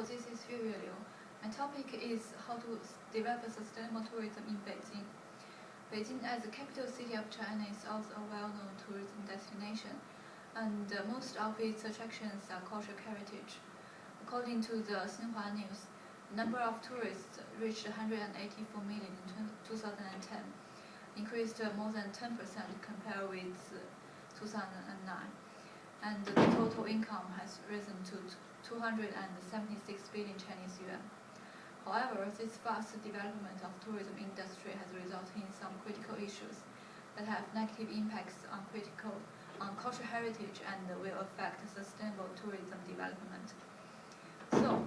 This is Yueyue Liu. My topic is how to develop sustainable tourism in Beijing. Beijing, as the capital city of China, is also a well-known tourism destination, and most of its attractions are cultural heritage. According to the Xinhua News, the number of tourists reached 184 million in 2010, increased more than 10% compared with 2009, and the total income has risen to 276 billion Chinese yuan. However, this fast development of tourism industry has resulted in some critical issues that have negative impacts on cultural heritage and will affect sustainable tourism development. So,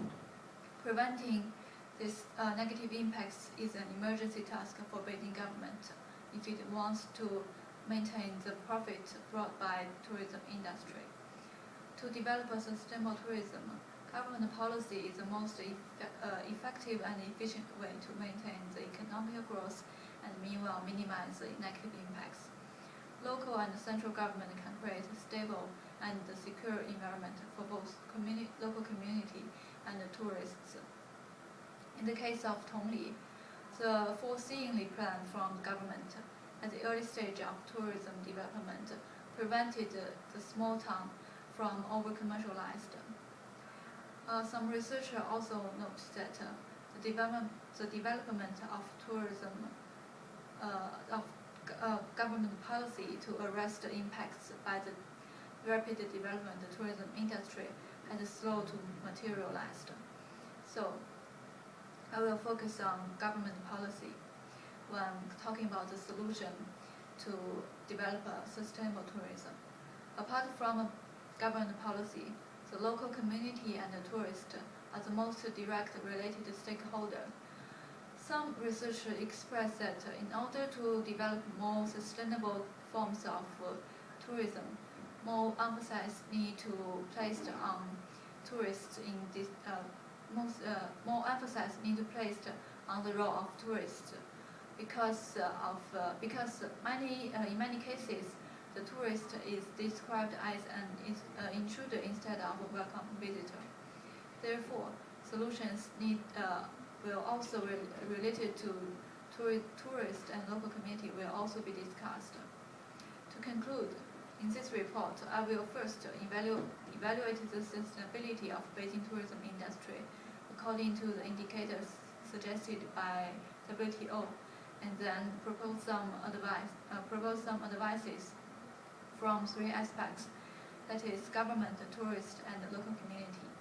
preventing these negative impacts is an emergency task for Beijing government if it wants to maintain the profit brought by tourism industry. To develop a sustainable tourism, government policy is the most effective and efficient way to maintain the economic growth and meanwhile minimize the negative impacts. Local and central government can create a stable and secure environment for both local community and the tourists. In the case of Tongli, the foreseeingly plan from the government at the early stage of tourism development prevented the small town from over-commercialized. Some researchers also note that the development of tourism government policy to arrest the impacts by the rapid development of the tourism industry has slow to materialize. So, I will focus on government policy when talking about the solution to develop a sustainable tourism. Apart from government policy, the local community and the tourist are the most direct related stakeholder. Some researchers express that in order to develop more sustainable forms of tourism, more emphasis need to placed on tourists in this more emphasis need to placed on the role of tourists because in many cases the tourist is described as an intruder instead of a welcome visitor. Therefore, solutions will also related to tourist and local community will also be discussed. To conclude, in this report, I will first evaluate the sustainability of Beijing tourism industry according to the indicators suggested by WTO, and then propose some advices from three aspects, that is government, tourist, and local community.